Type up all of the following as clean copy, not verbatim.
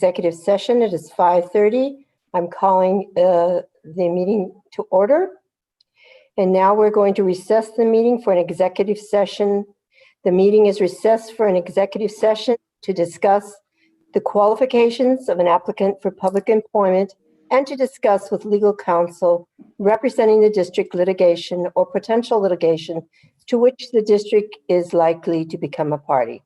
executive session. It is 5:30. I'm calling the meeting to order. And now we're going to recess the meeting for an executive session. The meeting is recessed for an executive session to discuss the qualifications of an applicant for public employment and to discuss with legal counsel representing the district litigation or potential litigation to which the district is likely to become a party.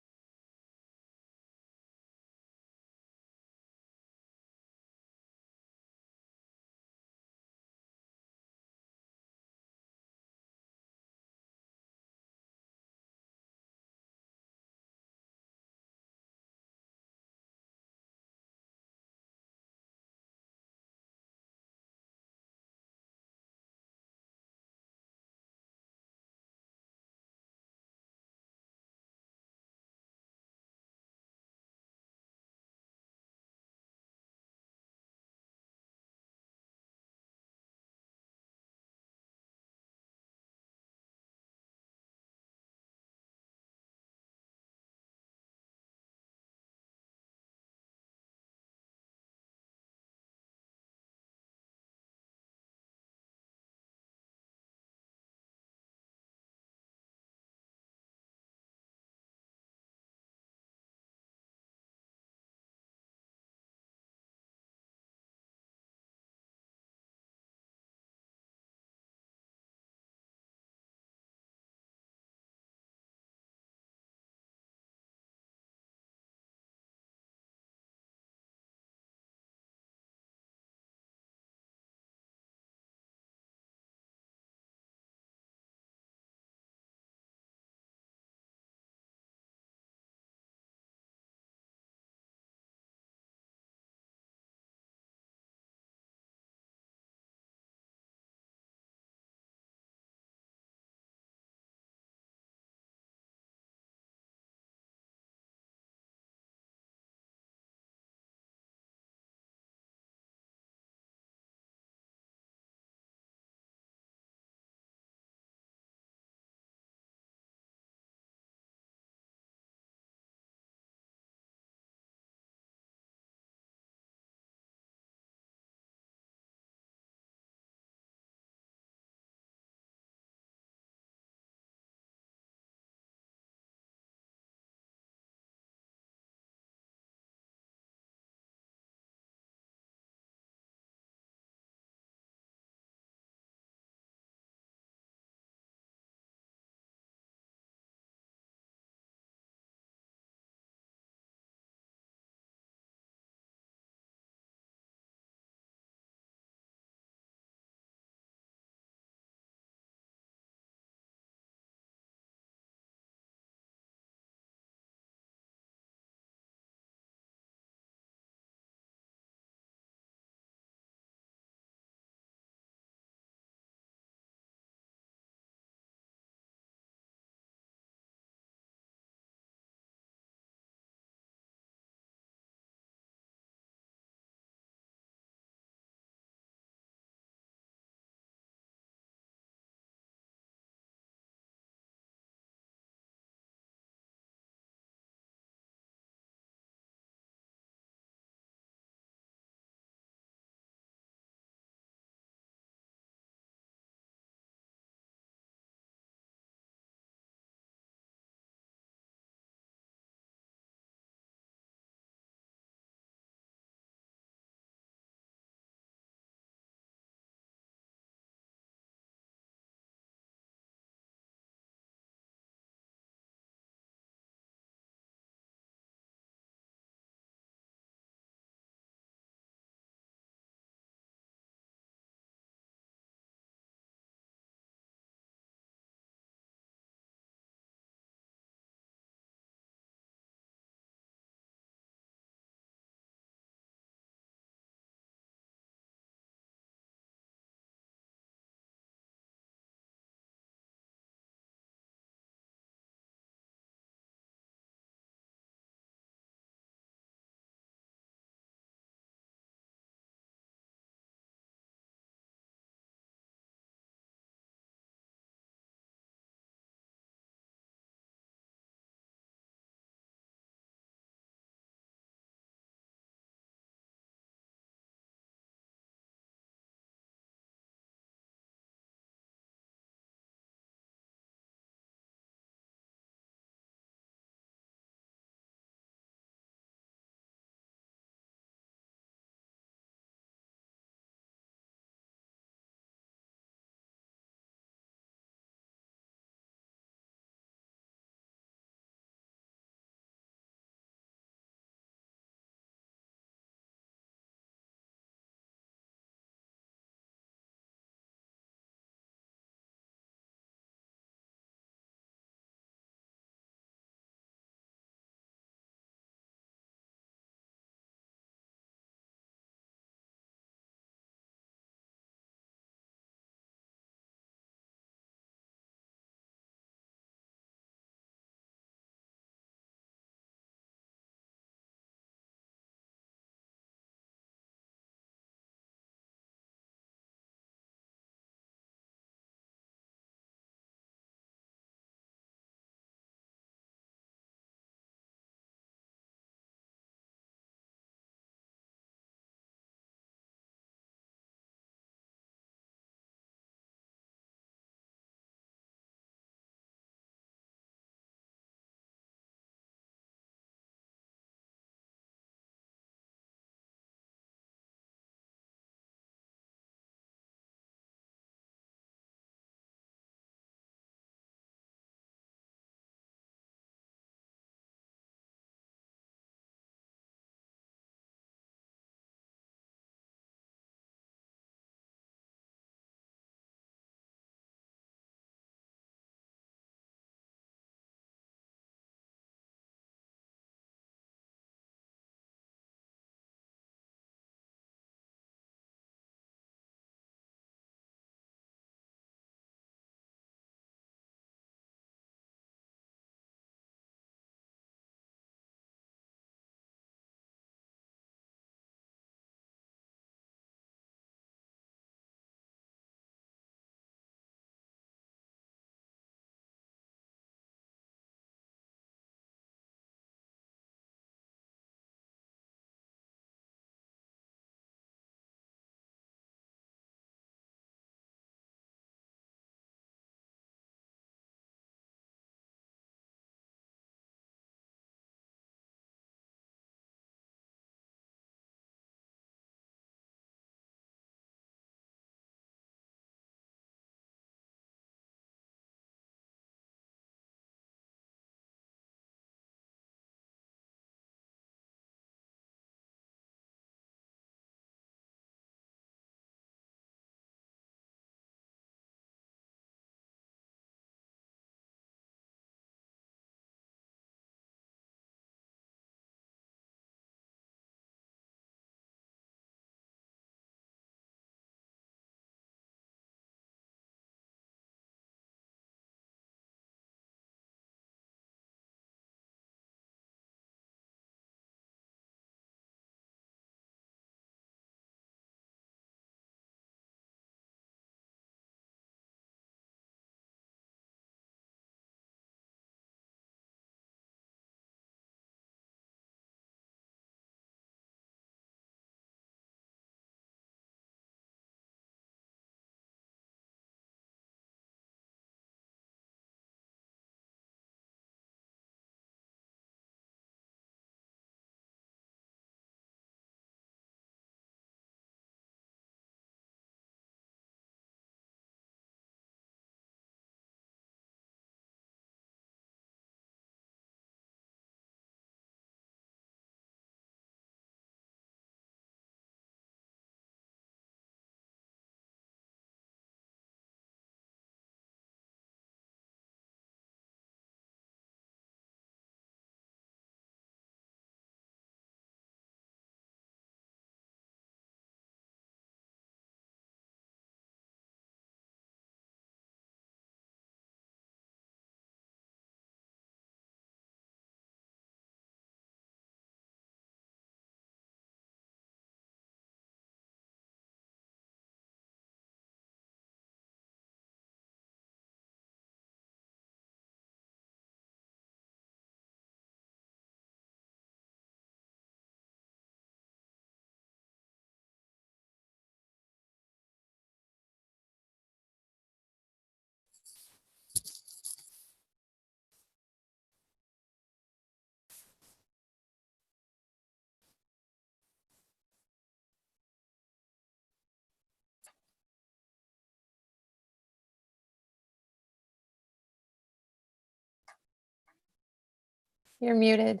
You're muted.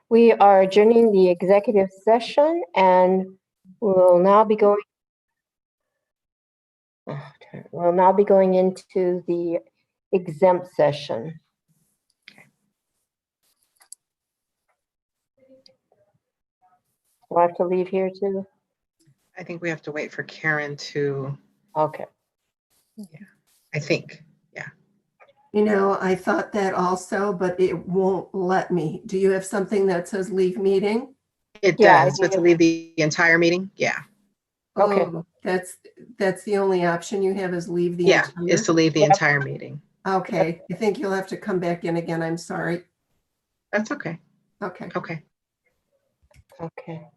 We are adjourning the executive session and we'll now be going into the exempt session. We'll have to leave here too? I think we have to wait for Karen to, Okay. I think. You know, I thought that also, but it won't let me. Do you have something that says leave meeting? It Yeah, I does, but do. to leave the entire meeting, yeah. Okay. Oh, that's the only option you have is leave the Yeah, entire. is to leave the Yep. entire meeting. Okay, I think you'll have to come back in again. I'm sorry. That's okay. Okay. Okay. Okay.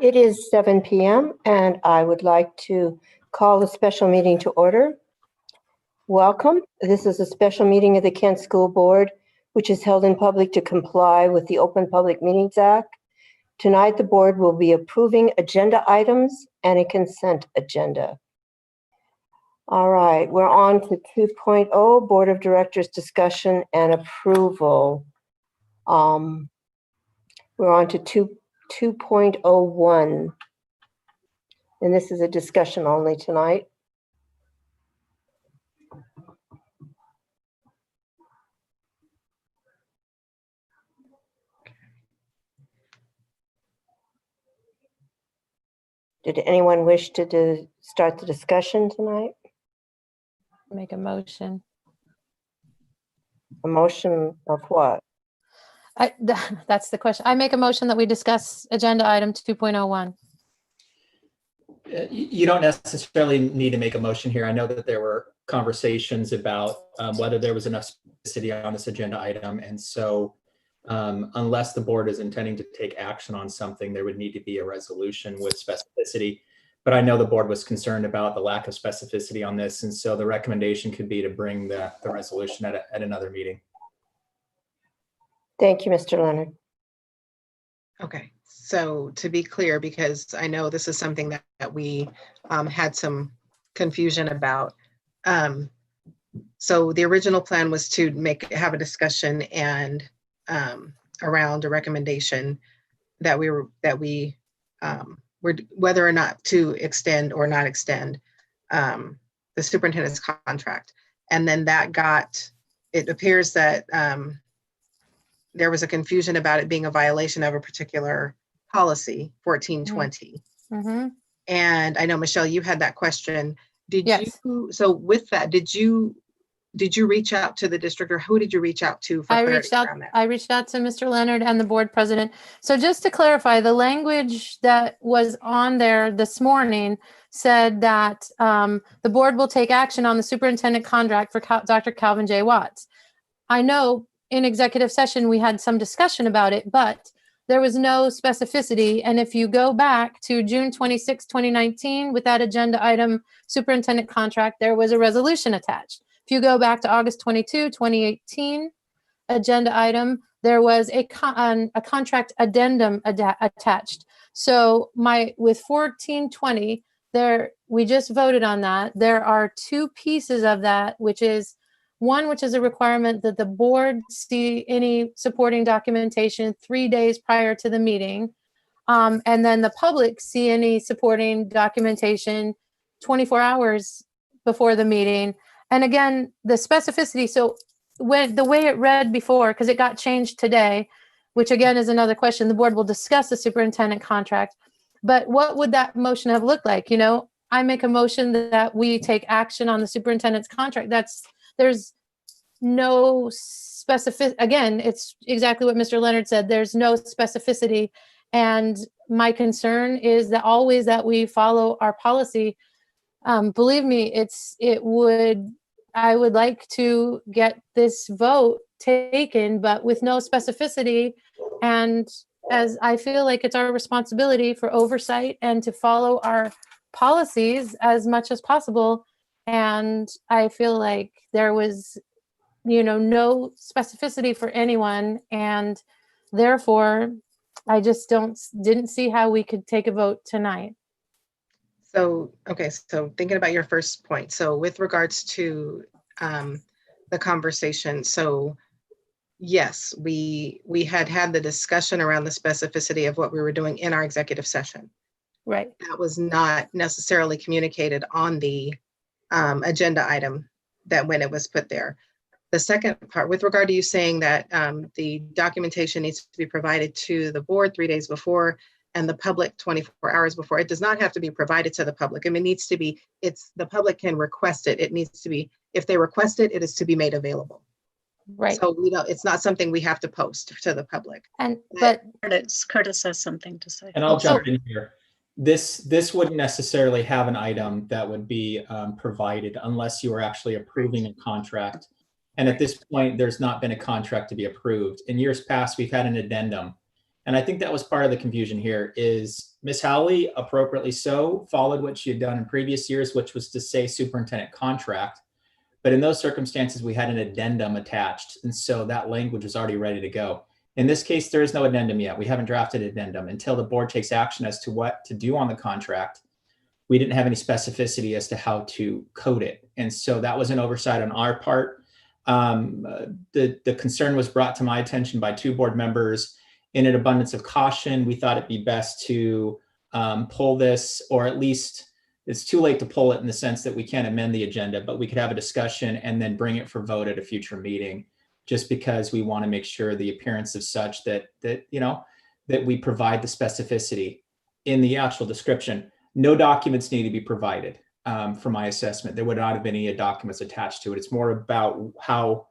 It is 7 p.m. and I would like to call the special meeting to order. Welcome. This is a special meeting of the Kent School Board, which is held in public to comply with the Open Public Meetings Act. Tonight, the board will be approving agenda items and a consent agenda. All right, we're on to 2.0, Board of Directors discussion and approval. We're on to 2.01, and this is a discussion only tonight. Did anyone wish to start the discussion tonight? Make a motion. A motion of what? That's the question. I make a motion that we discuss agenda item 2.01. You don't necessarily need to make a motion here. I know that there were conversations about whether there was enough specificity on this agenda item. And so unless the board is intending to take action on something, there would need to be a resolution with specificity. But I know the board was concerned about the lack of specificity on this. And so the recommendation could be to bring the resolution at another meeting. Thank you, Mr. Leonard. Okay, so to be clear, because I know this is something that we had some confusion about. So the original plan was to have a discussion and around a recommendation that were whether or not to extend or not extend the superintendent's contract. And then it appears that there was a confusion about it being a violation of a particular policy, 1420. Mm-hmm. And I know, Michelle, you had that question. Yes. So with that, did you reach out to the district, or who did you reach out to for I clarity reached out around that? to Mr. Leonard and the board president. So just to clarify, the language that was on there this morning said that the board will take action on the superintendent contract for Dr. Calvin J. Watts. I know in executive session, we had some discussion about it, but there was no specificity. And if you go back to June 26, 2019, with that agenda item, superintendent contract, there was a resolution attached. If you go back to August 22, 2018, agenda item, there was a contract addendum attached. So with 1420, we just voted on that. There are two pieces of that, which is a requirement that the board see any supporting documentation 3 days prior to the meeting. And then the public see any supporting documentation 24 hours before the meeting. And again, the specificity, so the way it read before, because it got changed today, which again is another question, the board will discuss the superintendent contract. But what would that motion have looked like? I make a motion that we take action on the superintendent's contract. There's no specific, again, it's exactly what Mr. Leonard said. There's no specificity. And my concern is that always that we follow our policy. Believe me, I would like to get this vote taken, but with no specificity. And as I feel like it's our responsibility for oversight and to follow our policies as much as possible. And I feel like there was, no specificity for anyone. And therefore, I just didn't see how we could take a vote tonight. So, okay, so thinking about your first point. So with regards to the conversation, so yes, we had the discussion around the specificity of what we were doing in our executive session. Right. That was not necessarily communicated on the agenda item that when it was put there. The second part, with regard to you saying that the documentation needs to be provided to the board 3 days before and the public 24 hours before, it does not have to be provided to the public. I mean, it needs to be, the public can request it. It needs to be, if they request it, it is to be made available. Right. So it's not something we have to post to the public. But Curtis has something to say. And I'll jump in here. This wouldn't necessarily have an item that would be provided unless you are actually approving a contract. And at this point, there's not been a contract to be approved. In years past, we've had an addendum. And I think that was part of the confusion here is Ms. Howley, appropriately so, followed what she had done in previous years, which was to say superintendent contract. But in those circumstances, we had an addendum attached. And so that language was already ready to go. In this case, there is no addendum yet. We haven't drafted addendum until the board takes action as to what to do on the contract. We didn't have any specificity as to how to code it. And so that was an oversight on our part. The concern was brought to my attention by 2 board members. In an abundance of caution, we thought it'd be best to pull this, or at least it's too late to pull it in the sense that we can't amend the agenda, but we could have a discussion and then bring it for vote at a future meeting, just because we want to make sure the appearance of such that we provide the specificity in the actual description. No documents need to be provided for my assessment. There would not have been any documents attached to it. It's more about how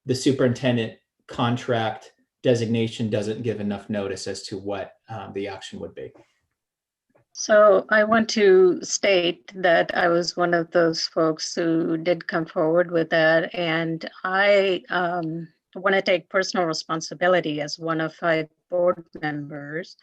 the superintendent contract designation doesn't give enough notice as to what the action would be. So I want to state that I was one of those folks who did come forward with that. And I want to take personal responsibility as one of 5 board members.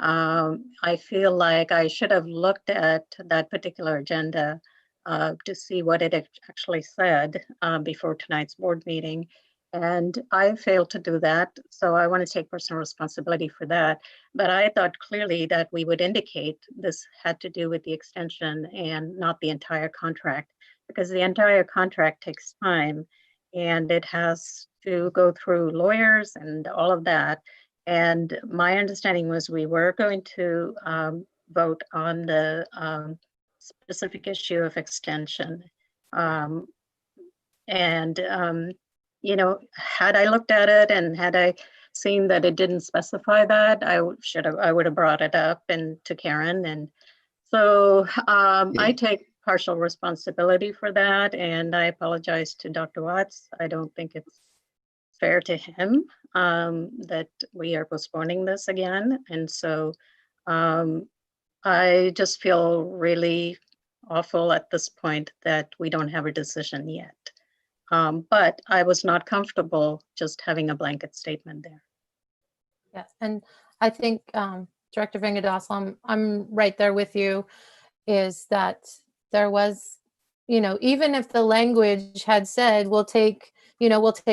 I feel like I should have looked at that particular agenda to see what it actually said before tonight's board meeting. And I failed to do that. So I want to take personal responsibility for that. But I thought clearly that we would indicate this had to do with the extension and not the entire contract, because the entire contract takes time and it has to go through lawyers and all of that. And my understanding was we were going to vote on the specific issue of extension. Had I looked at it and had I seen that it didn't specify that, I would have brought it up to Karen. And so I take partial responsibility for that. And I apologize to Dr. Watts. I don't think it's fair to him that we are postponing this again. And so I just feel really awful at this point that we don't have a decision yet. But I was not comfortable just having a blanket statement there. Yes, and I think Director Vingadaslam, I'm right there with you, is that there was, even if the language had said, we'll take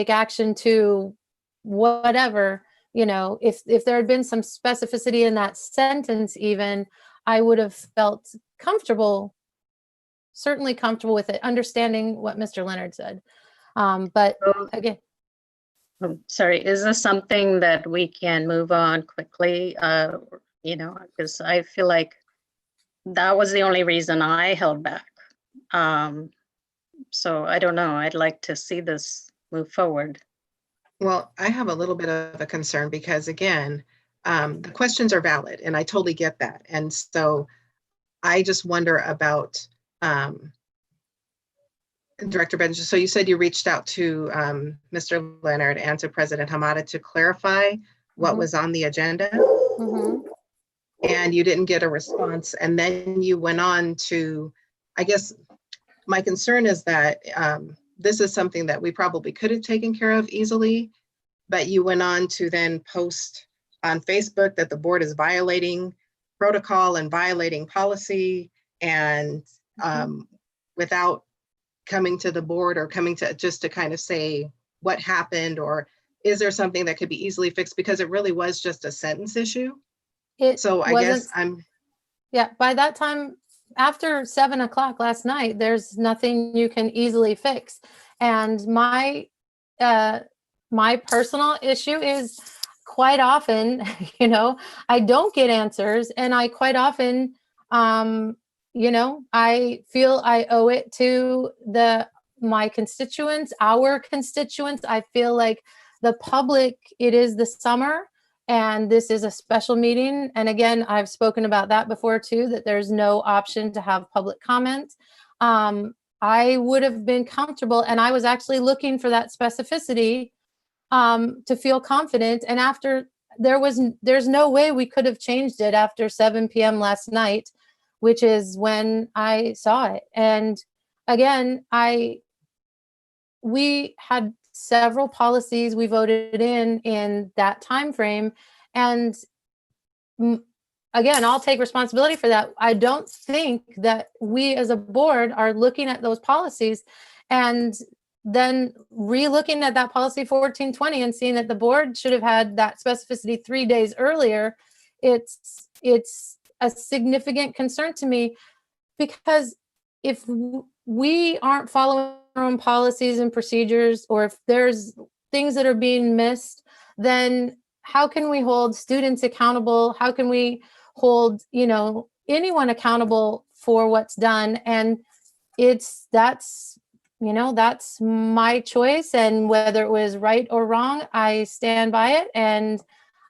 action to whatever, if there had been some specificity in that sentence, even, I would have felt comfortable, certainly comfortable with it, understanding what Mr. Leonard said. But again, sorry, is this something that we can move on quickly? Because I feel like that was the only reason I held back. So I don't know. I'd like to see this move forward. Well, I have a little bit of a concern because, again, the questions are valid and I totally get that. And so I just wonder about Director Benjamin. So you said you reached out to Mr. Leonard and to President Hamada to clarify what was on the agenda, and you didn't get a response. And then you went on to, I guess my concern is that this is something that we probably could have taken care of easily, but you went on to then post on Facebook that the board is violating protocol and violating policy, and without coming to the board or coming to just to kind of say what happened, or is there something that could be easily fixed, because it really was just a sentence issue. So I guess by that time, after 7 o'clock last night, there's nothing you can easily fix. And my personal issue is quite often, I don't get answers, and I quite often, I feel I owe it to my constituents, our constituents. I feel like the public, it is the summer and this is a special meeting. And again, I've spoken about that before too, that there's no option to have public comment. I would have been comfortable, and I was actually looking for that specificity to feel confident. And after there's no way we could have changed it after 7 p.m. last night, which is when I saw it. And again, we had several policies we voted in that time frame, and again, I'll take responsibility for that. I don't think that we as a board are looking at those policies and then re-looking at that policy 1420 and seeing that the board should have had that specificity 3 days earlier. It's a significant concern to me, because if we aren't following our own policies and procedures, or if there's things that are being missed, then how can we hold students accountable? How can we hold, anyone accountable for what's done? And that's my choice. And whether it was right or wrong, I stand by it. And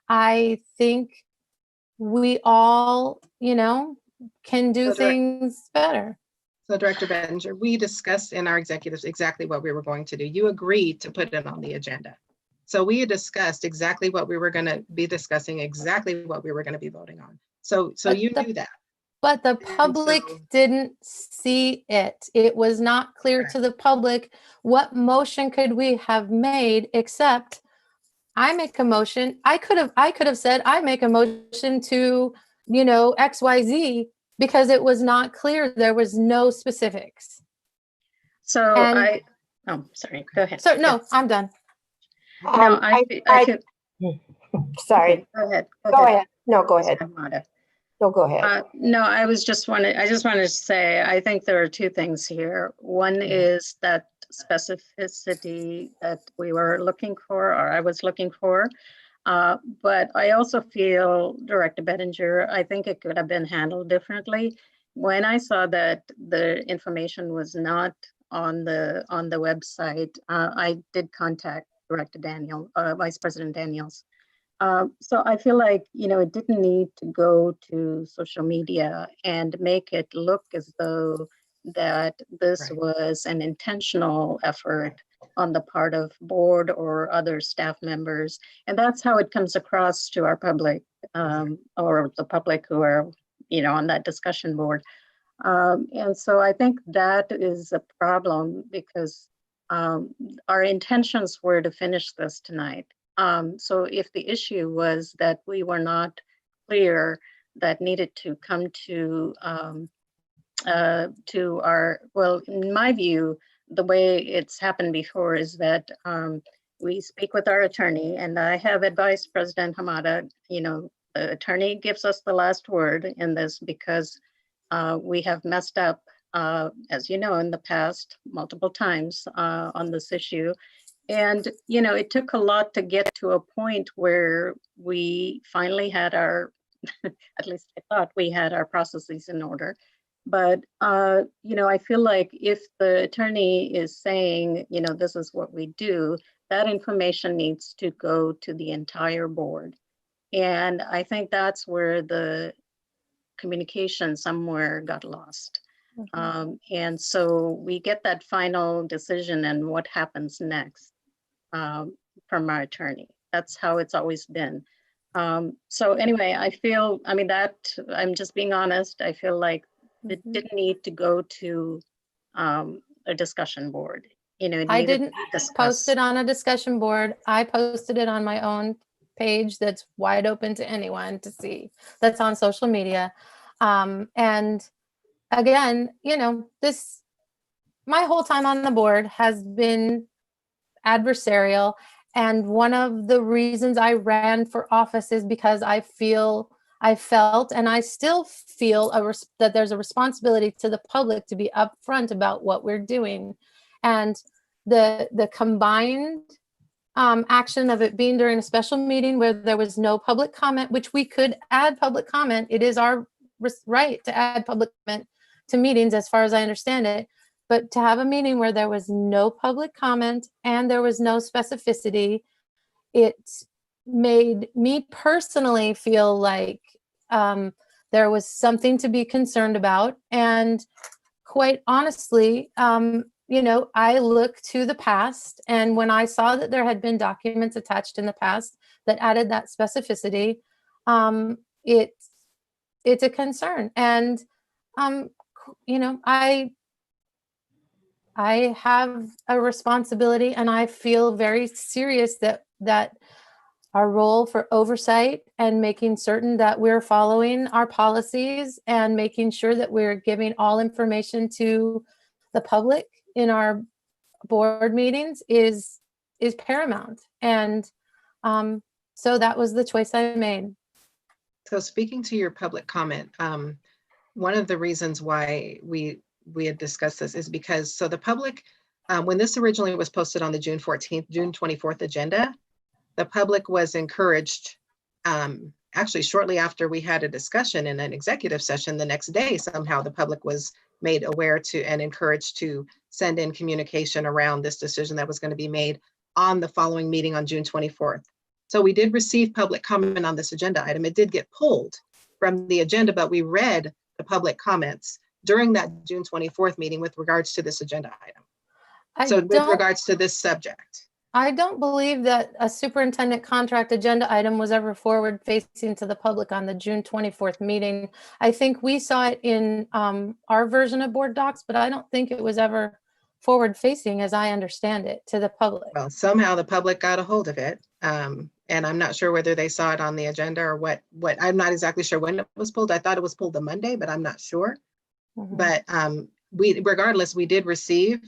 I think we all, can do things better. So Director Bettinger, we discussed in our executives exactly what we were going to do. You agreed to put it on the agenda. So we had discussed exactly what we were going to be discussing, exactly what we were going to be voting on. So you knew that. But the public didn't see it. It was not clear to the public what motion could we have made, except I make a motion. I could have said, I make a motion to, XYZ, because it was not clear. There was no specifics. So And- sorry, go ahead. So no, I'm done. No, I could. Sorry, Go ahead. go ahead. No, go ahead. Amada. No, go ahead. No, I just wanted to say, I think there are two things here. One is that specificity that we were looking for, or I was looking for. But I also feel, Director Bettinger, I think it could have been handled differently. When I saw that the information was not on the website, I did contact Director Daniel, Vice President Daniels. So I feel like, it didn't need to go to social media and make it look as though that this was an intentional effort on the part of board or other staff members. And that's how it comes across to our public, or the public who are, on that discussion board. And so I think that is a problem, because our intentions were to finish this tonight. So if the issue was that we were not clear, that needed to come to our, well, in my view, the way it's happened before is that we speak with our attorney, and I have advised President Hamada, the attorney gives us the last word in this, because we have messed up, as you know, in the past multiple times on this issue. And, it took a lot to get to a point where we finally had our, at least I thought we had our processes in order. But, I feel like if the attorney is saying, this is what we do, that information needs to go to the entire board. And I think that's where the communication somewhere got lost. And so we get that final decision and what happens next from our attorney. That's how it's always been. So anyway, I feel, that I'm just being honest. I feel like it didn't need to go to a discussion board. I didn't post it on a discussion board. I posted it on my own page that's wide open to anyone to see, that's on social media. And again, my whole time on the board has been adversarial. And one of the reasons I ran for office is because I felt, and I still feel that there's a responsibility to the public to be upfront about what we're doing. And the combined action of it being during a special meeting where there was no public comment, which we could add public comment. It is our right to add public comment to meetings, as far as I understand it. But to have a meeting where there was no public comment and there was no specificity, it made me personally feel like there was something to be concerned about. And quite honestly, I look to the past, and when I saw that there had been documents attached in the past that added that specificity, it's a concern. And, I have a responsibility, and I feel very serious that our role for oversight and making certain that we're following our policies and making sure that we're giving all information to the public in our board meetings is paramount. And so that was the choice I made. So speaking to your public comment, one of the reasons why we had discussed this is because, so the public, when this originally was posted on the June 24th agenda, the public was encouraged, actually shortly after we had a discussion in an executive session the next day, somehow the public was made aware to and encouraged to send in communication around this decision that was going to be made on the following meeting on June 24th. So we did receive public comment on this agenda item. It did get pulled from the agenda, but we read the public comments during that June 24th meeting with regards to this agenda item. So with regards to this subject. I don't believe that a superintendent contract agenda item was ever forward facing to the public on the June 24th meeting. I think we saw it in our version of BoardDocs, but I don't think it was ever forward facing, as I understand it, to the public. Well, somehow the public got a hold of it. And I'm not sure whether they saw it on the agenda or what, I'm not exactly sure when it was pulled. I thought it was pulled the Monday, but I'm not sure. Mhm. But regardless, we did receive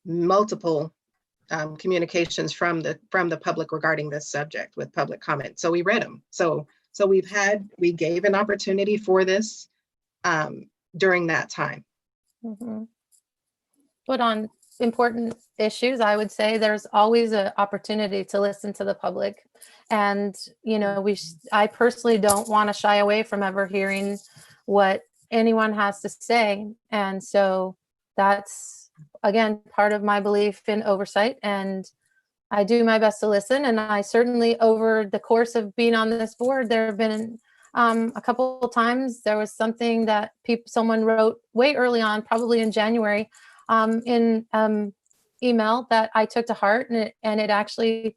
multiple communications from the public regarding this subject with public comment. So we read them. So we gave an opportunity for this during that time. Mhm. But on important issues, I would say there's always an opportunity to listen to the public. And, you know, I personally don't want to shy away from ever hearing what anyone has to say. And so that's, again, part of my belief in oversight. And I do my best to listen. And I certainly, over the course of being on this board, there have been a couple of times there was something that someone wrote way early on, probably in January, in email that I took to heart, and it actually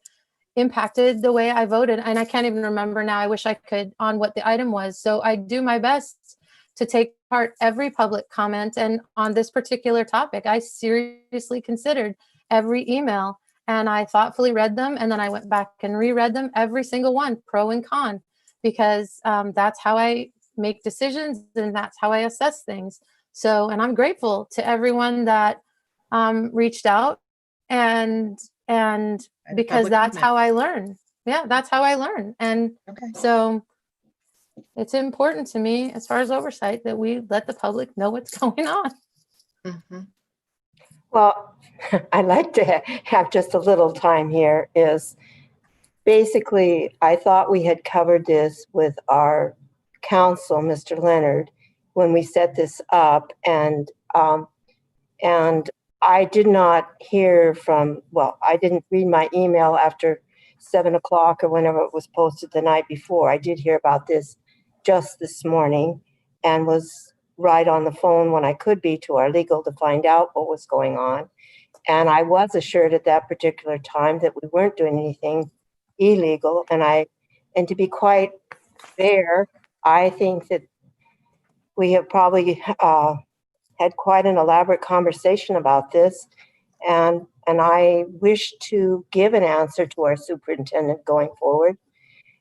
impacted the way I voted. And I can't even remember now. I wish I could on what the item was. So I do my best to take part every public comment. And on this particular topic, I seriously considered every email, and I thoughtfully read them. And then I went back and reread them, every single one, pro and con, because that's how I make decisions and that's how I assess things. So, and I'm grateful to everyone that reached out and because that's how I learn. Yeah, that's how I learn. And Okay. so it's important to me, as far as oversight, that we let the public know what's going on. Mhm. Well, I'd like to have just a little time here. Is basically, I thought we had covered this with our counsel, Mr. Leonard, when we set this up, and I did not hear from, well, I didn't read my email after 7 o'clock or whenever it was posted the night before. I did hear about this just this morning and was right on the phone when I could be to our legal to find out what was going on. And I was assured at that particular time that we weren't doing anything illegal. And to be quite fair, I think that we have probably had quite an elaborate conversation about this. And I wish to give an answer to our superintendent going forward.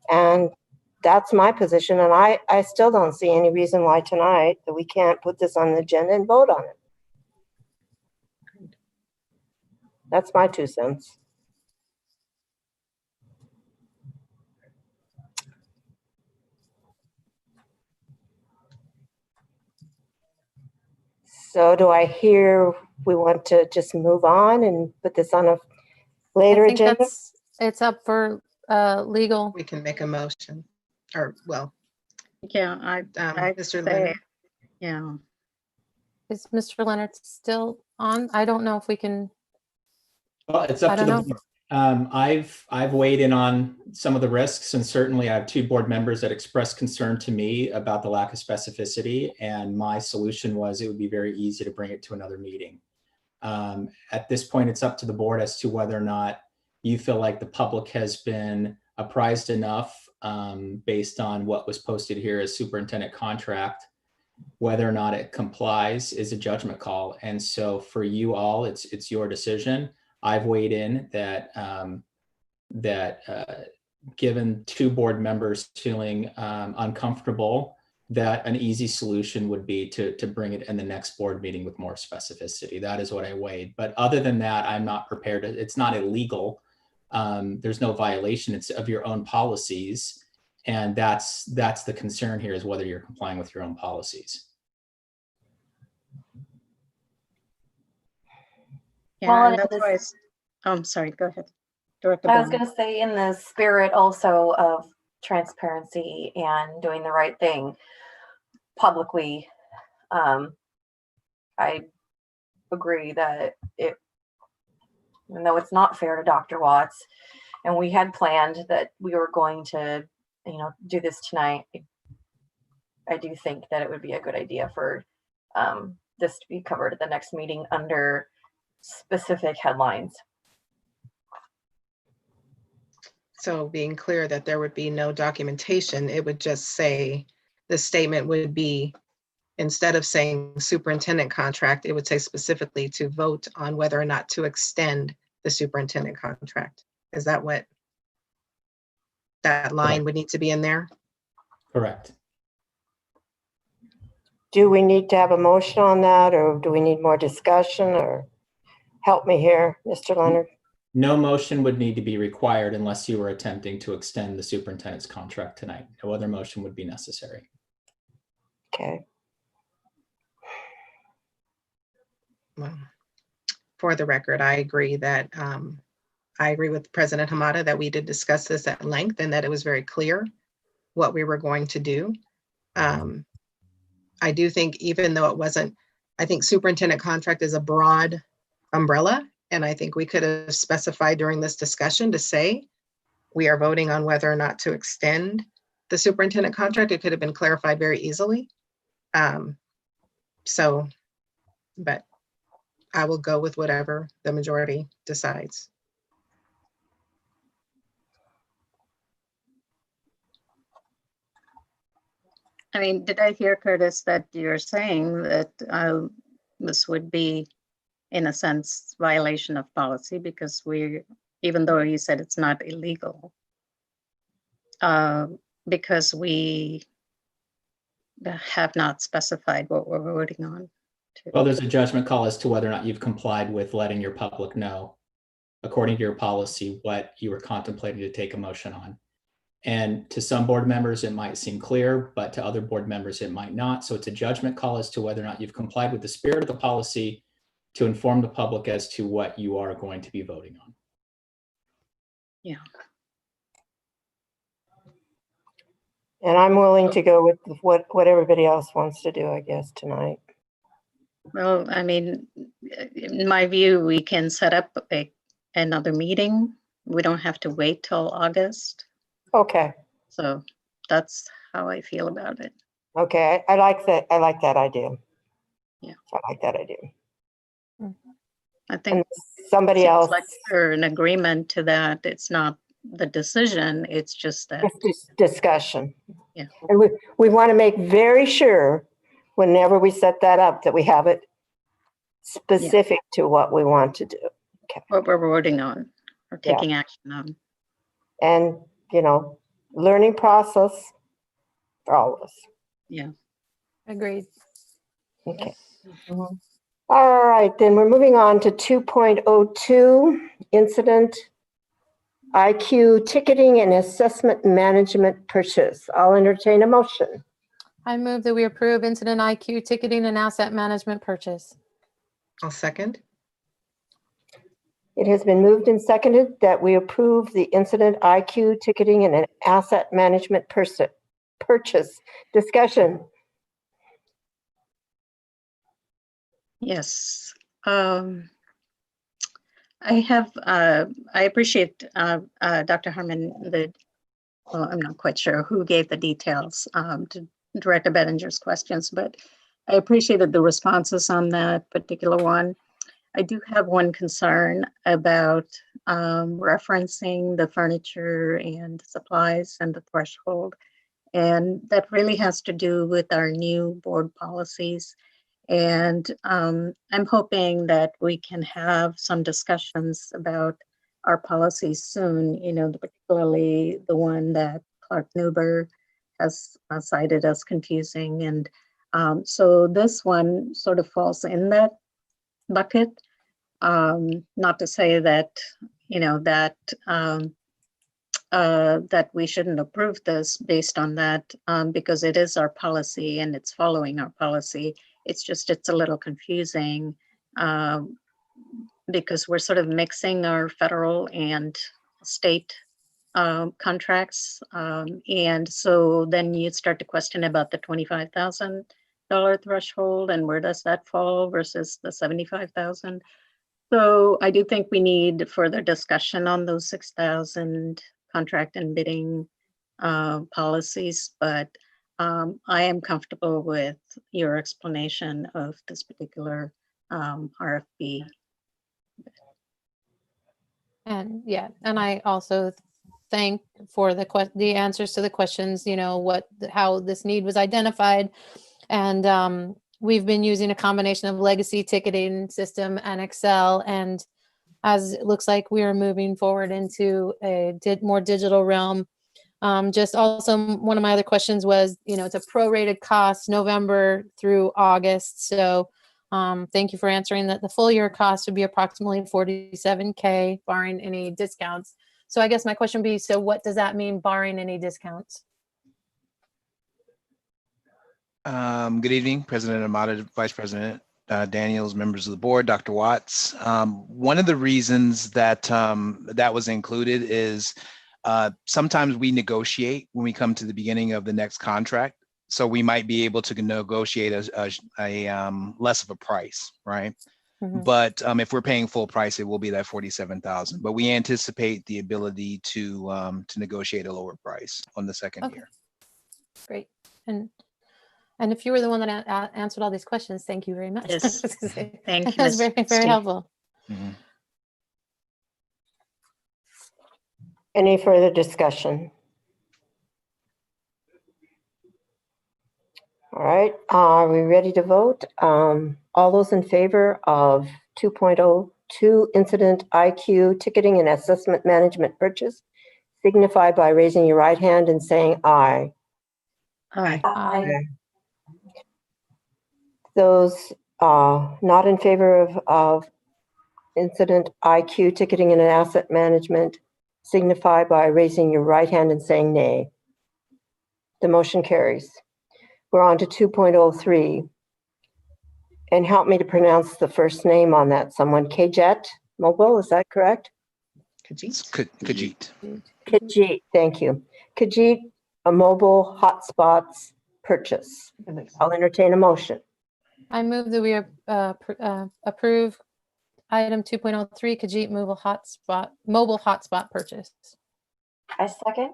And that's my position. And I still don't see any reason why tonight that we can't put this on the agenda and vote on it. That's my 2 cents. So do I hear we want to just move on and put this on a later I think agenda? it's up for legal. We can make a motion, or well, Yeah, I'd Mr. say, Leonard. yeah. Is Mr. Leonard still on? I don't know if we can. Well, it's I up to don't the board. I've weighed in on some of the risks, and certainly I have 2 board members that expressed concern to me about the lack of specificity. And my solution was it would be very easy to bring it to another meeting. At this point, it's up to the board as to whether or not you feel like the public has been apprised enough based on what was posted here as superintendent contract. Whether or not it complies is a judgment call. And so for you all, it's your decision. I've weighed in that given two board members feeling uncomfortable, that an easy solution would be to bring it in the next board meeting with more specificity. That is what I weighed. But other than that, I'm not prepared. It's not illegal. There's no violation. It's of your own policies. And that's the concern here, is whether you're complying with your own policies. Yeah, Well, and that's why I'm sorry, go ahead. Director I was Bowman. going to say, in the spirit also of transparency and doing the right thing publicly, I agree that even though it's not fair to Dr. Watts, and we had planned that we were going to, do this tonight, I do think that it would be a good idea for this to be covered at the next meeting under specific headlines. So being clear that there would be no documentation, it would just say, the statement would be, instead of saying superintendent contract, it would say specifically to vote on whether or not to extend the superintendent contract. Is that what that line would need to be in there? Correct. Do we need to have a motion on that, or do we need more discussion, or help me here, Mr. Leonard? No motion would need to be required unless you were attempting to extend the superintendent's contract tonight. No other motion would be necessary. Okay. Well, for the record, I agree that I agree with President Hamada that we did discuss this at length and that it was very clear what we were going to do. I do think, even though it wasn't, I think superintendent contract is a broad umbrella. And I think we could have specified during this discussion to say, we are voting on whether or not to extend the superintendent contract. It could have been clarified very easily. But I will go with whatever the majority decides. I mean, did I hear, Curtis, that you're saying that this would be, in a sense, violation of policy, because even though you said it's not illegal, because we have not specified what we're voting on? Well, there's a judgment call as to whether or not you've complied with letting your public know, according to your policy, what you were contemplating to take a motion on. And to some board members, it might seem clear, but to other board members, it might not. So it's a judgment call as to whether or not you've complied with the spirit of the policy to inform the public as to what you are going to be voting on. Yeah. And I'm willing to go with what everybody else wants to do, I guess, tonight. Well, I mean, in my view, we can set up another meeting. We don't have to wait till August. Okay. So that's how I feel about it. Okay. I like that. I like that idea. Yeah. I like that idea. I think And somebody seems else. like we're in agreement to that. It's not the decision, it's just that. It's just discussion. Yeah. And we want to make very sure whenever we set that up that we have it specific to what we want to do. What we're voting on or Yeah. taking action on. And, learning process for all of us. Yeah. Agreed. Okay. All right, then we're moving on to 2.02, incident IQ ticketing and assessment management purchase. I'll entertain a motion. I move that we approve incident IQ ticketing and asset management purchase. I'll second. It has been moved and seconded that we approve the incident IQ ticketing and an asset management purchase. Discussion. Yes. I appreciate Dr. Harmon, I'm not quite sure who gave the details to Director Bettinger's questions, but I appreciated the responses on that particular one. I do have one concern about referencing the furniture and supplies and the threshold. And that really has to do with our new board policies. And I'm hoping that we can have some discussions about our policies soon, particularly the one that Clark Newber has cited as confusing. And so this one sort of falls in that bucket. Not to say that, that we shouldn't approve this based on that, because it is our policy and it's following our policy. It's a little confusing because we're sort of mixing our federal and state contracts. And so then you start to question about the $25,000 threshold and where does that fall versus the $75,000. So I do think we need further discussion on those 6,000 contract and bidding policies, but I am comfortable with your explanation of this particular RFP. And yeah, and I also thank for the answers to the questions, how this need was identified. And we've been using a combination of legacy ticketing system and Excel. And as it looks like we are moving forward into a more digital realm. Just also one of my other questions was, it's a prorated cost November through August. So thank you for answering that. The full year cost would be approximately $47K barring any discounts. So I guess my question would be, so what does that mean barring any discounts? Good evening, President Amata, Vice President Daniels, members of the board, Dr. Watts. One of the reasons that that was included is sometimes we negotiate when we come to the beginning of the next contract. So we might be able to negotiate a less of a price, right? Mm-hmm. But if we're paying full price, it will be that $47,000. But we anticipate the ability to negotiate a lower price on the second year. Great. And if you were the one that answered all these questions, thank you very much. Yes. Thank you. That was very, very helpful. Mm-hmm. Any further discussion? All right, are we ready to vote? All those in favor of 2.02 incident IQ ticketing and assessment management purchase signify by raising your right hand and saying aye. Aye. Aye. Those not in favor of incident IQ ticketing and asset management signify by raising your right hand and saying nay. The motion carries. We're on to 2.03. And help me to pronounce the first name on that. Someone, Kajit Mobile, is that correct? Kajit. Kajit, thank you. Kajit, a mobile hotspots purchase. I'll entertain a motion. I move that we approve item 2.03, Kajit mobile hotspot purchase. I second.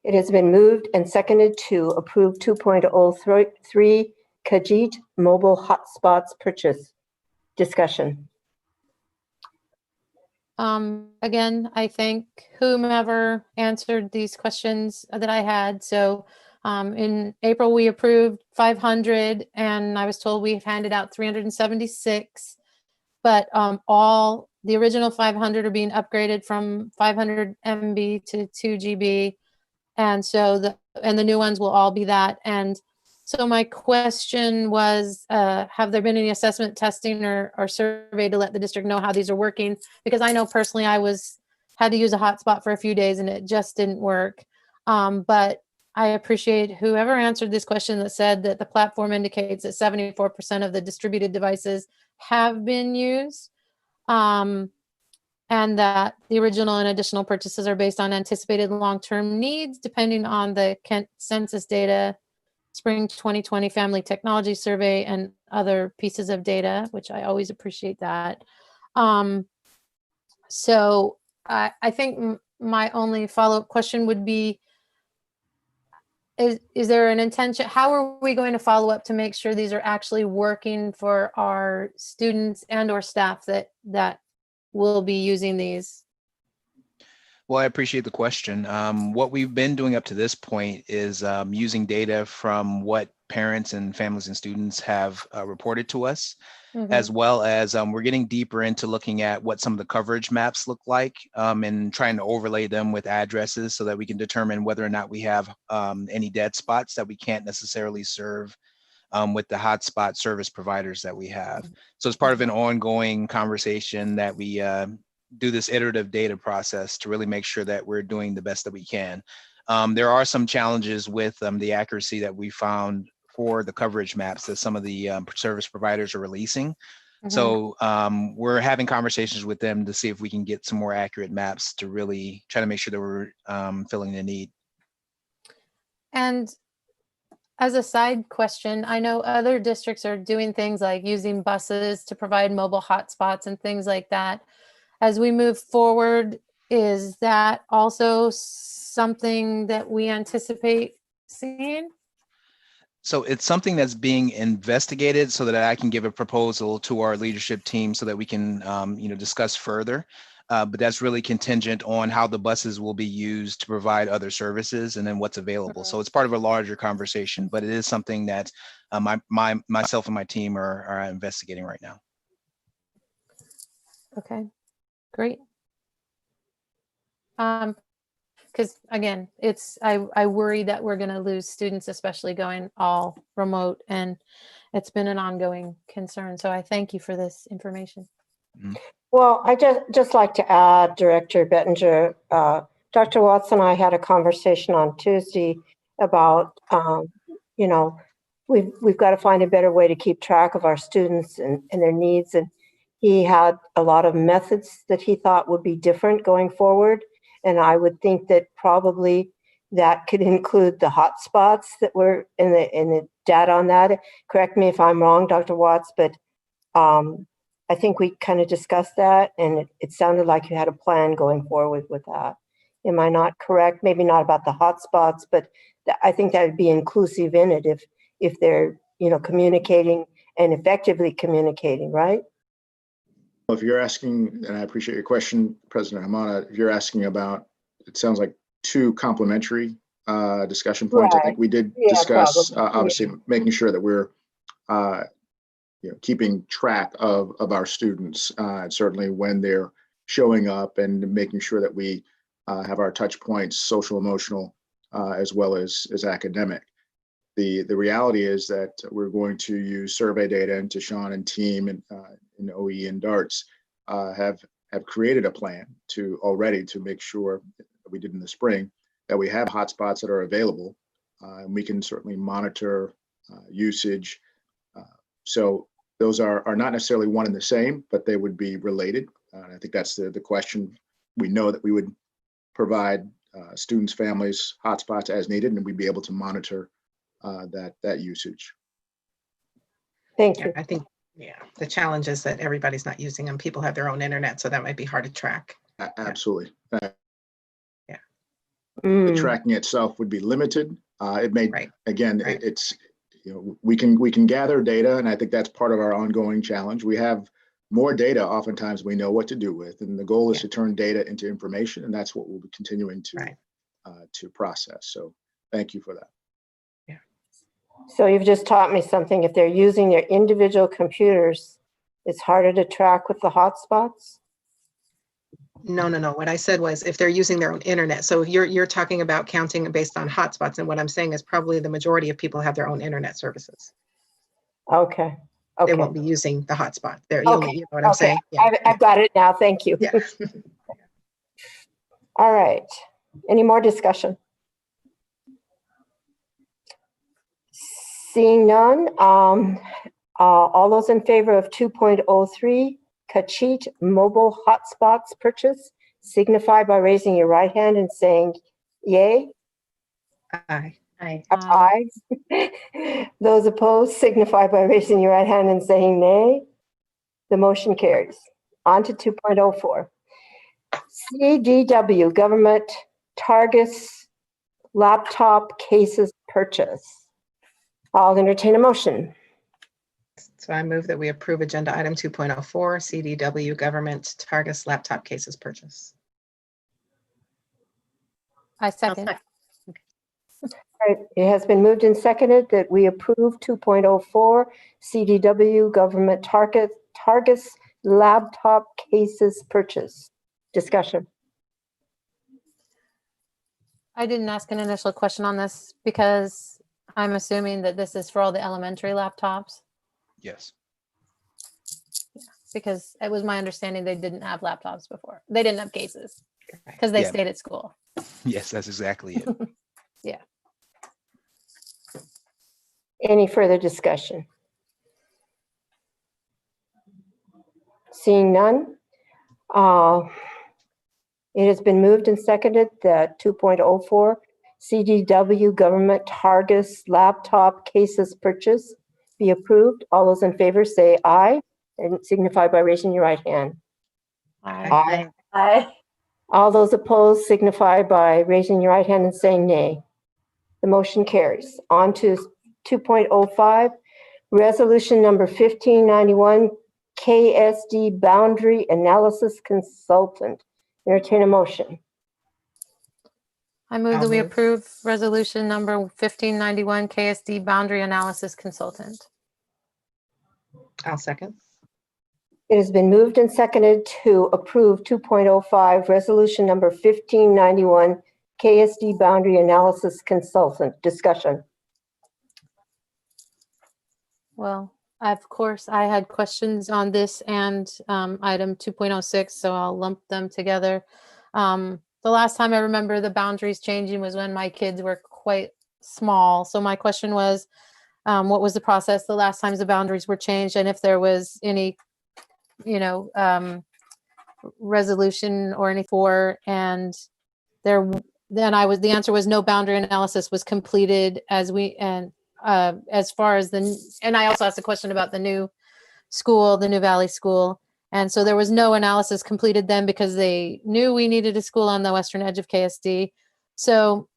It has been moved and seconded to approve 2.03 Kajit mobile hotspots purchase. Discussion. Again, I thank whomever answered these questions that I had. So in April, we approved 500 and I was told we've handed out 376, but all the original 500 are being upgraded from 500 MB to 2 GB. And so the new ones will all be that. And so my question was, have there been any assessment testing or survey to let the district know how these are working? Because I know personally I had to use a hotspot for a few days and it just didn't work. But I appreciate whoever answered this question that said that the platform indicates that 74% of the distributed devices have been used. And that the original and additional purchases are based on anticipated long-term needs, depending on the Kent census data, spring 2020 family technology survey, and other pieces of data, which I always appreciate that. So I think my only follow-up question would be, is there an intention, how are we going to follow up to make sure these are actually working for our students and or staff that will be using these? Well, I appreciate the question. What we've been doing up to this point is using data from what parents and families and students have reported to us, Mhm. as well as we're getting deeper into looking at what some of the coverage maps look like and trying to overlay them with addresses so that we can determine whether or not we have any dead spots that we can't necessarily serve with the hotspot service providers that we have. So it's part of an ongoing conversation that we do this iterative data process to really make sure that we're doing the best that we can. There are some challenges with the accuracy that we found for the coverage maps that some of the service providers are releasing. Mhm. So we're having conversations with them to see if we can get some more accurate maps to really try to make sure that we're filling the need. And as a side question, I know other districts are doing things like using buses to provide mobile hotspots and things like that. As we move forward, is that also something that we anticipate seeing? So it's something that's being investigated so that I can give a proposal to our leadership team so that we can, discuss further. But that's really contingent on how the buses will be used to provide other services and then what's available. So it's part of a larger conversation, but it is something that myself and my team are investigating right now. Okay, great. Because again, I worry that we're going to lose students, especially going all remote, and it's been an ongoing concern. So I thank you for this information. Well, I just like to add, Director Bettinger, Dr. Watts and I had a conversation on Tuesday about, we've got to find a better way to keep track of our students and their needs. And he had a lot of methods that he thought would be different going forward. And I would think that probably that could include the hotspots that were in the data on that. Correct me if I'm wrong, Dr. Watts, but I think we kind of discussed that, and it sounded like you had a plan going forward with that. Am I not correct? Maybe not about the hotspots, but I think that would be inclusive in it if they're communicating and effectively communicating, right? Well, if you're asking, and I appreciate your question, President Hamana, if you're asking about, it sounds like two complementary discussion points. Right. I think we did Yeah, discuss, probably. obviously, making sure that we're keeping track of our students, certainly when they're showing up, and making sure that we have our touch points, social, emotional, as well as academic. The reality is that we're going to use survey data, and Sean and team and OE and DARTS have created a plan to make sure that we did in the spring that we have hotspots that are available, and we can certainly monitor usage. So those are not necessarily one and the same, but they would be related. I think that's the question. We know that we would provide students, families, hotspots as needed, and we'd be able to monitor that usage. Thank Yeah, you. I think, the challenge is that everybody's not using them. People have their own internet, so that might be hard to track. Absolutely. Yeah. The tracking itself would be limited. It may, Right. Again, Right. it's, we can gather data, and I think that's part of our ongoing challenge. We have more data, oftentimes we know what to do with, and the goal is to turn data into information, and that's what we'll be continuing to process. So thank you for that. So you've just taught me something. If they're using their individual computers, it's harder to track with the hotspots? No. What I said was if they're using their own internet. So if you're talking about counting based on hotspots, and what I'm saying is probably the majority of people have their own internet services. Okay. They won't be using the hotspot. You know what I'm Okay. saying? Yeah. I've got it now. Thank you. Yeah. All right. Any more discussion? Seeing none, all those in favor of 2.03 Kachit mobile hotspots purchase signify by raising your right hand and saying yay. Aye. Aye. Those opposed signify by raising your right hand and saying nay. The motion carries. On to 2.04. CDW government Targus laptop cases purchase. I'll entertain a motion. So I move that we approve agenda item 2.04, CDW government Targus laptop cases purchase. I second. All right, it has been moved and seconded that we approve 2.04 CDW government targets laptop cases purchase. Discussion. I didn't ask an initial question on this because I'm assuming that this is for all the elementary laptops, Yes. because it was my understanding they didn't have laptops before. They didn't have cases because they Yeah. stayed at school. Yes, that's exactly it. Yeah. Any further discussion? Seeing none. It has been moved and seconded that 2.04 CDW government targets laptop cases purchase be approved. All those in favor say aye and signify by raising your right hand. Aye. Aye. All those opposed signify by raising your right hand and saying nay. The motion carries. On to 2.05, resolution number 1591, KSD boundary analysis consultant. Entertain a motion. I move I'll that we move. approve resolution number 1591 KSD boundary analysis consultant. I'll second. It has been moved and seconded to approve 2.05, resolution number 1591, KSD boundary analysis consultant. Discussion. Well, of course, I had questions on this and item 2.06, so I'll lump them together. The last time I remember the boundaries changing was when my kids were quite small. So my question was, what was the process the last times the boundaries were changed, and if there was any, resolution or any for, and the answer was no boundary analysis was completed as far as and I also asked a question about the new school, the New Valley School. And so there was no analysis completed then because they knew we needed a school on the western edge of KSD. So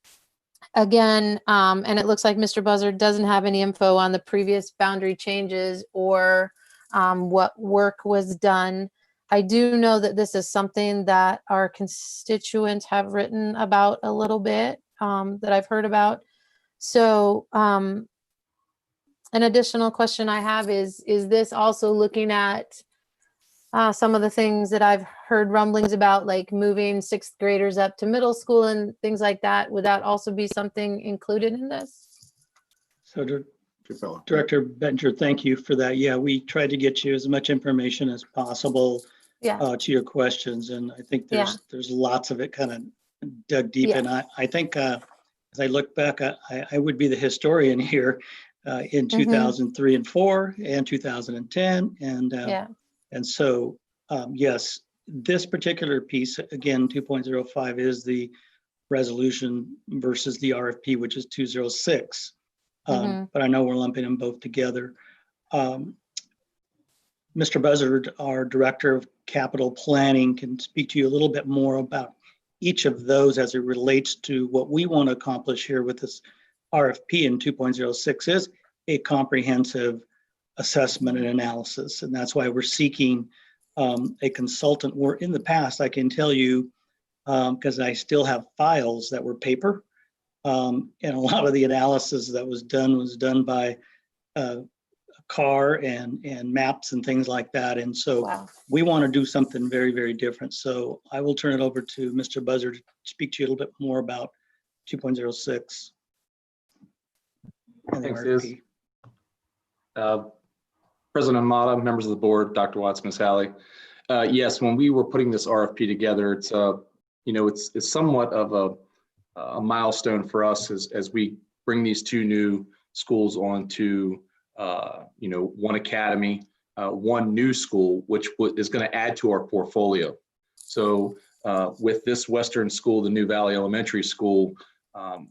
again, and it looks like Mr. Buzzard doesn't have any info on the previous boundary changes or what work was done. I do know that this is something that our constituents have written about a little bit, that I've heard about. So an additional question I have is this also looking at some of the things that I've heard rumblings about, like moving sixth graders up to middle school and things like that? Would that also be something included in this? So Good fellow. Director Bencher, thank you for that. Yeah, we tried to get you as much information as possible Yeah. to your questions. And I think there's lots of it kind of dug deep. Yeah. And I think as I look back, I would be the historian here in 2003 and 4 and 2010. And so, yes, this particular piece, again, 2.05 is the resolution versus the RFP, which is 206. But I know we're lumping them both together. Mr. Buzzard, our Director of Capital Planning, can speak to you a little bit more about each of those as it relates to what we want to accomplish here with this RFP in 2.06 is a comprehensive assessment and analysis. And that's why we're seeking a consultant. Where in the past, I can tell you, because I still have files that were paper, and a lot of the analysis that was done by a car and maps and things like that. And so we want to do something very, very different. So I will turn it over to Mr. Buzzard to speak to you a little bit more about 2.06. and the Thanks, RFP. President Amata, members of the board, Dr. Watts, Ms. Halley. Yes, when we were putting this RFP together, it's it's somewhat of a milestone for us as we bring these two new schools onto one academy, one new school, which is going to add to our portfolio. So with this Western school, the New Valley Elementary School,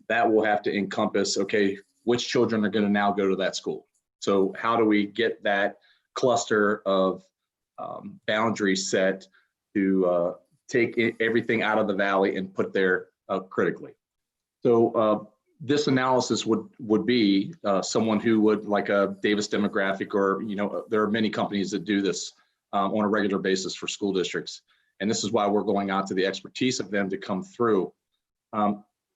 that will have to encompass, okay, which children are going to now go to that school. So how do we get that cluster of boundaries set to take everything out of the valley and put there critically? So this analysis would be someone who would, like a Davis Demographic, or there are many companies that do this on a regular basis for school districts, and this is why we're going out to the expertise of them to come through.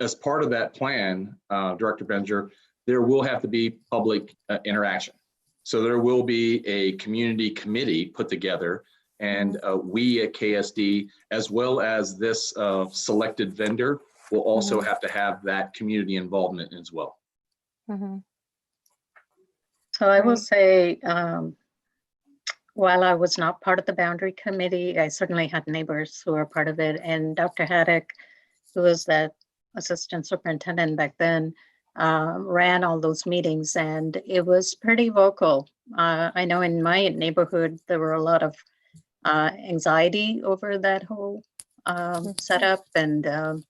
as part of that plan, Director Benjer, there will have to be public interaction. So there will be a community committee put together, and we at KSD, as well as this selected vendor, will also have to have that community involvement as well. So I will say, while I was not part of the boundary committee, I certainly had neighbors who were part of it. And Dr. Haddock, who was that assistant superintendent back then, ran all those meetings, and it was pretty vocal. I know in my neighborhood, there were a lot of anxiety over that whole setup. And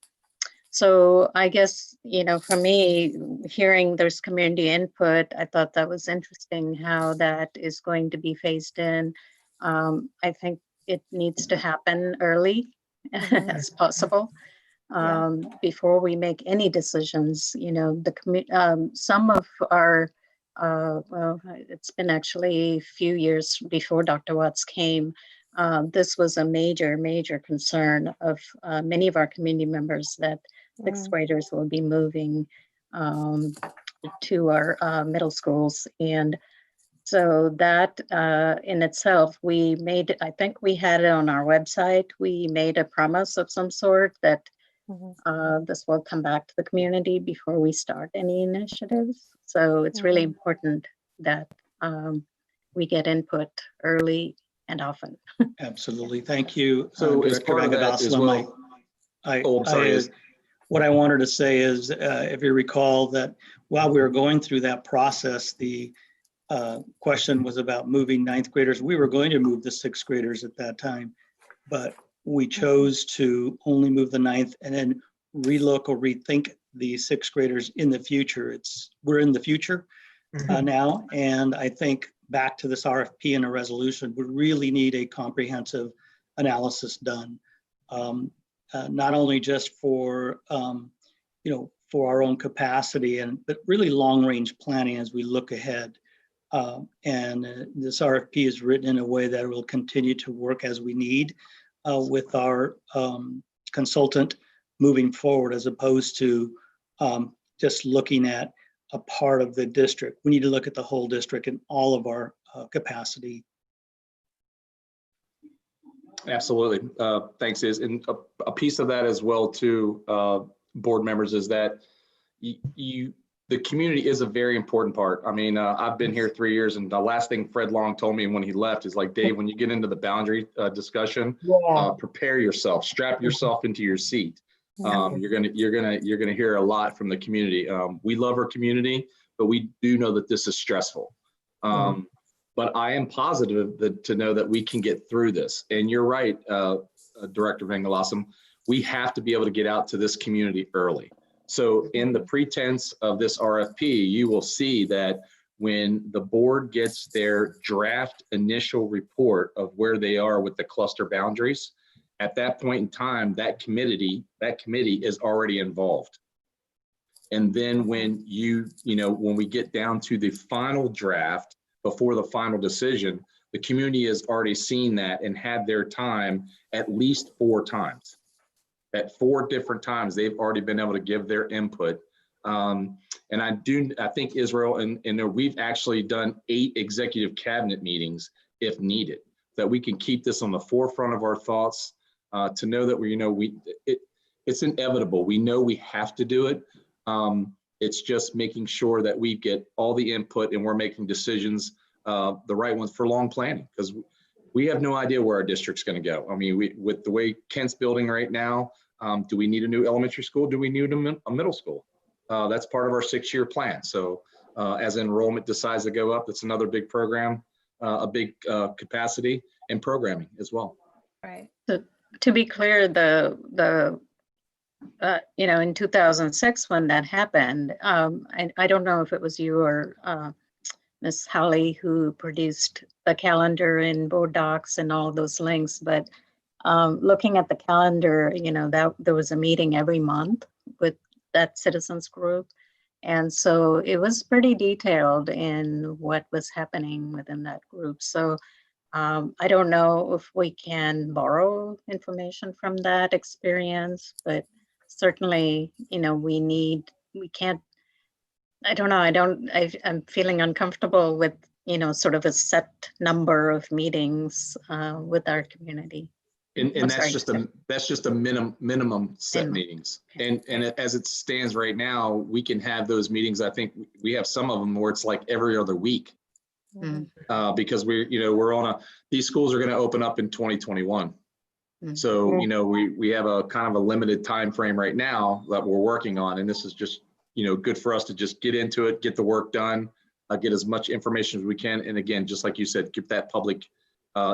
so I guess, you know, for me, hearing there's community input, I thought that was interesting how that is going to be phased in. I think it needs to happen early as possible. Before we make any decisions. You know, some of our, well, it's been actually a few years before Dr. Watts came. This was a major concern of many of our community members, that sixth graders will be moving to our middle schools. And so that in itself, we made, I think we had it on our website, we made a promise of some sort that this will come back to the community before we start any initiatives. So it's really important that we get input early and often. Absolutely. Thank you. So as Director part of that as well, what I wanted to say is, if you recall that while we were going through that process, the question was about moving ninth graders. We were going to move the sixth graders at that time, but we chose to only move the ninth and then relook or rethink the sixth graders in the future. We're in the future now, and I think back to this RFP and a resolution, we really need a comprehensive analysis done, not only just for you know, for our own capacity, but really long-range planning as we look ahead. And this RFP is written in a way that will continue to work as we need with our consultant moving forward, as opposed to just looking at a part of the district. We need to look at the whole district and all of our capacity. Absolutely. Thanks, Iz. And a piece of that as well too, board members, is that the community is a very important part. I mean, I've been here 3 years, and the last thing Fred Long told me when he left is like, Dave, when you get into the boundary discussion, prepare yourself, strap yourself into your seat. You're gonna hear a lot from the community. We love our community, but we do know that this is stressful. But I am positive to know that we can get through this. And you're right, Director Vengalasam, we have to be able to get out to this community early. So in the pretense of this RFP, you will see that when the board gets their draft initial report of where they are with the cluster boundaries, at that point in time, that committee is already involved. And then when when we get down to the final draft before the final decision, the community has already seen that and had their time at least 4 times. At 4 different times, they've already been able to give their input. And I think Israel, and we've actually done 8 executive cabinet meetings if needed, that we can keep this on the forefront of our thoughts, to know that it's inevitable. We know we have to do it. It's just making sure that we get all the input and we're making decisions, the right ones for long planning, because we have no idea where our district's going to go. I mean, with the way Kent's building right now, do we need a new elementary school? Do we need a middle school? That's part of our 6-year plan. So as enrollment decides to go up, it's another big program, a big capacity and programming as well. Right. So, to be clear, in 2006 when that happened, I don't know if it was you or Ms. Howley who produced the calendar in BoardDocs and all those links, but looking at the calendar, that there was a meeting every month with that citizens group. And so it was pretty detailed in what was happening within that group. So I don't know if we can borrow information from that experience, but certainly, we can't, I don't know, I'm feeling uncomfortable with, sort of a set number of meetings with our community. And I'm that's sorry. just a minimum set Minimum. meetings. And as it stands right now, we can have those meetings. I think we have some of them where it's like every other week. Mm. Because we're on these schools are going to open up in 2021. Mm. So, we have a kind of a limited time frame right now that we're working on. And this is just, good for us to just get into it, get the work done, get as much information as we can. And again, just like you said, get that public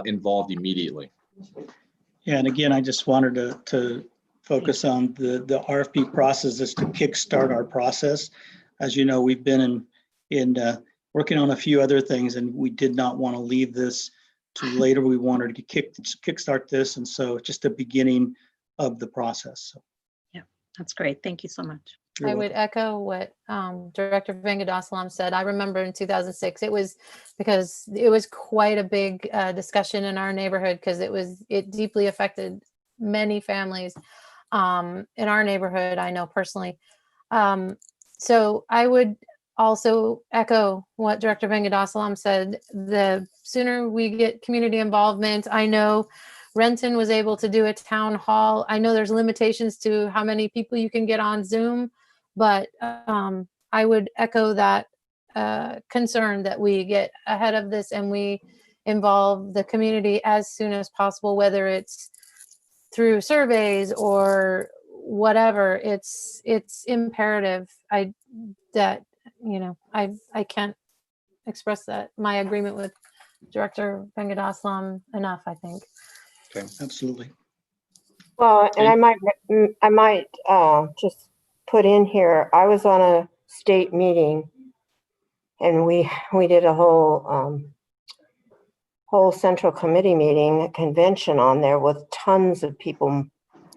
involved immediately. Yeah, and again, I just wanted to focus on the RFP process is to kickstart our process. As you know, we've been in working on a few other things, and we did not want to leave this to later. We wanted to kickstart this, and so just the beginning of the process. So, yeah, that's great. Thank you so much. you're I would welcome. echo what Director Vengadaslam said. I remember in 2006, it was because it was quite a big discussion in our neighborhood because it deeply affected many families in our neighborhood. I know personally. So I would also echo what Director Vengadaslam said. The sooner we get community involvement, I know Renton was able to do a town hall. I know there's limitations to how many people you can get on Zoom, but I would echo that concern that we get ahead of this and we involve the community as soon as possible, whether it's through surveys or whatever. It's imperative. I can't express that my agreement with Director Vengadaslam enough, I think. Okay. Absolutely. Well, and I might just put in here, I was on a state meeting and we did a whole central committee meeting, a convention on there with tons of people.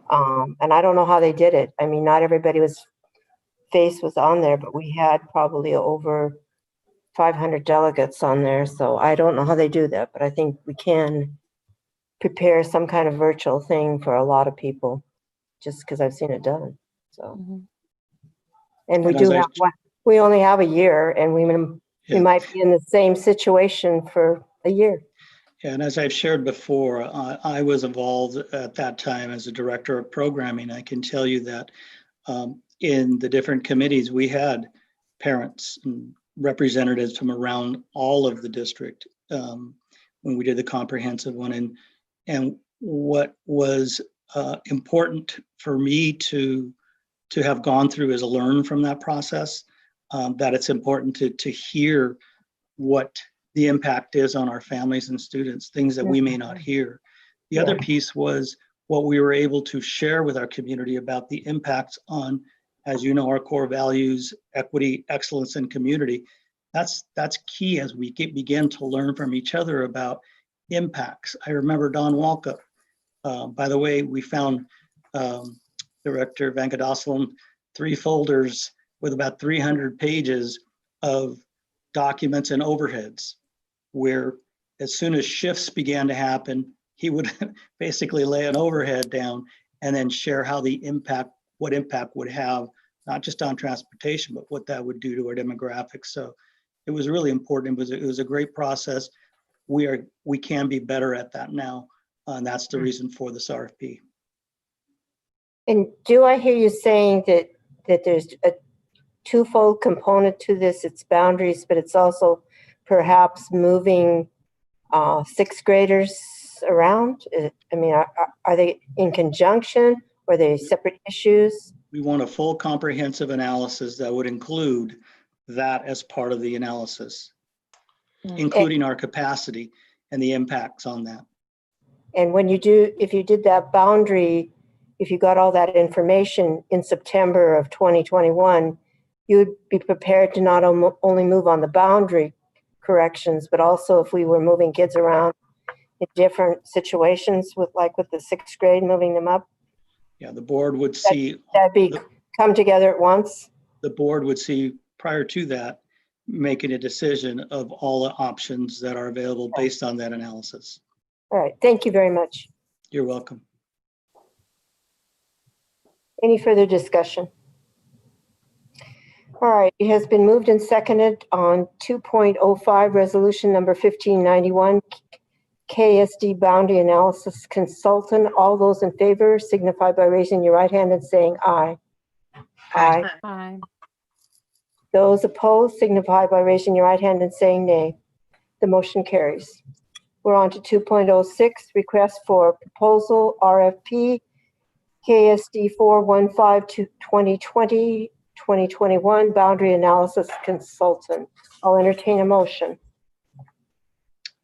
And I don't know how they did it. I mean, not everybody face was on there, but we had probably over 500 delegates on there. So I don't know how they do that, but I think we can prepare some kind of virtual thing for a lot of people, just because I've seen it done. So, and we And as do I- have we only have a year, and we Yeah. might be in the same situation for a year. And as I've shared before, I was involved at that time as a director of programming. I can tell you that in the different committees, we had parents and representatives from around all of the district when we did the comprehensive one. And what was important for me to have gone through is learn from that process, that it's important to hear what the impact is on our families and students, things that we may not hear. The other piece was what we were able to share with our community about the impacts on, as you know, our core values, equity, excellence, and community. That's key as we begin to learn from each other about impacts. I remember Don Walkup. By the way, we found Director Vengadaslam 3 folders with about 300 pages of documents and overheads, where as soon as shifts began to happen, he would basically lay an overhead down and then share how what impact would have, not just on transportation, but what that would do to our demographics. So it was really important. It was a great process. We can be better at that now, and that's the reason for this RFP. And do I hear you saying that there's a twofold component to this? It's boundaries, but it's also perhaps moving 6th graders around? I mean, are they in conjunction or are they separate issues? We want a full comprehensive analysis that would include that as part of the analysis, including our capacity and the impacts on that. And if you did that boundary, if you got all that information in September of 2021, you would be prepared to not only move on the boundary corrections, but also if we were moving kids around in different situations with the 6th grade, moving them up. Yeah, the board would see. That'd be come together at once. The board would see prior to that, making a decision of all the options that are available based on that analysis. All right, thank you very much. You're welcome. Any further discussion? All right, it has been moved and seconded on 2.05, resolution number 1591, KSD boundary analysis consultant. All those in favor signify by raising your right hand and saying aye. Aye. Aye. Those opposed signify by raising your right hand and saying nay. The motion carries. We're on to 2.06, request for proposal RFP KSD 415-2020-2021 boundary analysis consultant. I'll entertain a motion.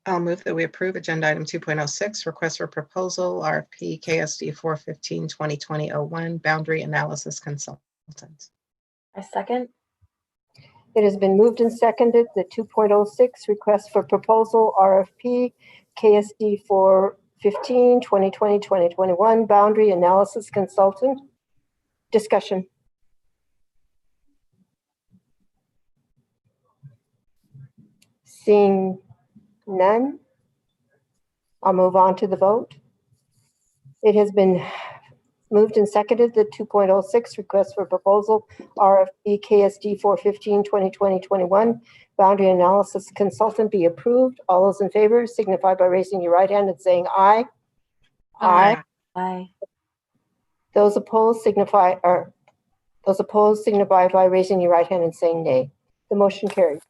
I'll move that we approve agenda item 2.06, request for proposal, RFP KSD 415-2020-01, boundary analysis consultant. I second. It has been moved and seconded that 2.06, request for proposal RFP KSD 415-2020-2021 boundary analysis consultant. Discussion. Seeing none, I'll move on to the vote. It has been moved and seconded that 2.06, request for proposal RFP KSD 415-2020-21 boundary analysis consultant be approved. All those in favor signify by raising your right hand and saying aye. Aye. Aye. Those opposed signify by raising your right hand and saying nay. The motion carries.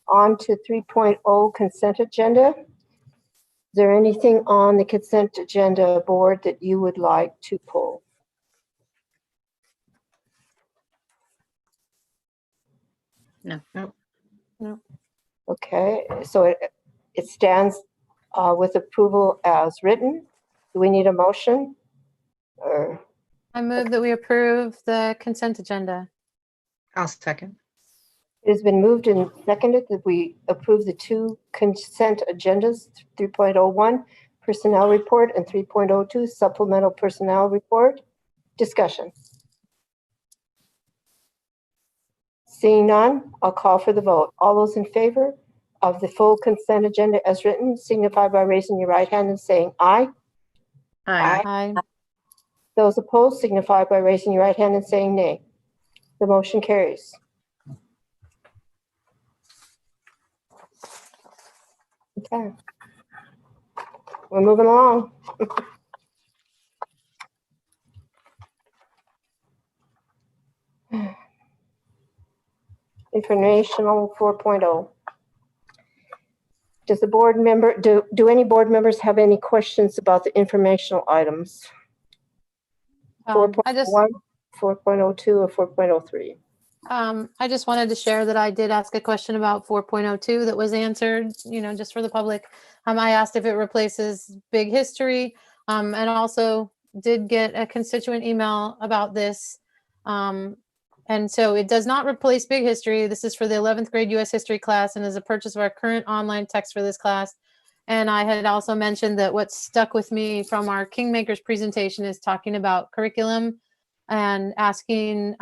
On to 3.0 consent agenda. Is there anything on the consent agenda board that you would like to pull? No. Nope. No. Okay, so it stands with approval as written. Do we need a motion? Or I move that we approve the consent agenda. I'll second. it has been moved and seconded that we approve the two consent agendas, 3.01 personnel report and 3.02 supplemental personnel report. Discussion. Seeing none, I'll call for the vote. All those in favor of the full consent agenda as written signify by raising your right hand and saying aye. Aye. Aye. Those opposed signify by raising your right hand and saying nay. The motion carries. Okay. We're moving along. Informational 4.0. Does the board member, do any board members have any questions about the informational items? I 4.1, 4.02, or 4.03? I just wanted to share that I did ask a question about 4.02 that was answered, just for the public. I asked if it replaces big history, and also did get a constituent email about this. And so it does not replace big history. This is for the 11th grade US history class and is a purchase of our current online text for this class. And I had also mentioned that what stuck with me from our Kingmakers presentation is talking about curriculum and asking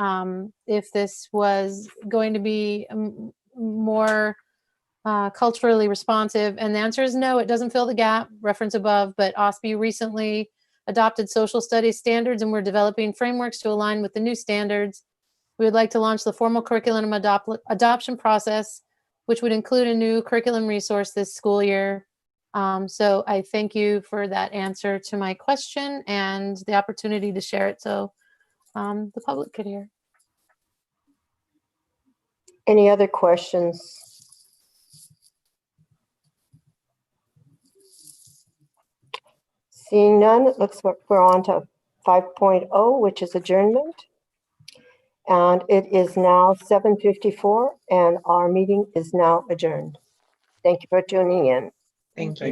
if this was going to be more culturally responsive. And the answer is no, it doesn't fill the gap, reference above, but OSPE recently adopted social studies standards and we're developing frameworks to align with the new standards. We would like to launch the formal curriculum adoption process, which would include a new curriculum resource this school year. So I thank you for that answer to my question and the opportunity to share it so the public could hear. Any other questions? Seeing none, it looks like we're on to 5.0, which is adjournment. And it is now 7:54 and our meeting is now adjourned. Thank you for tuning in. Thank you.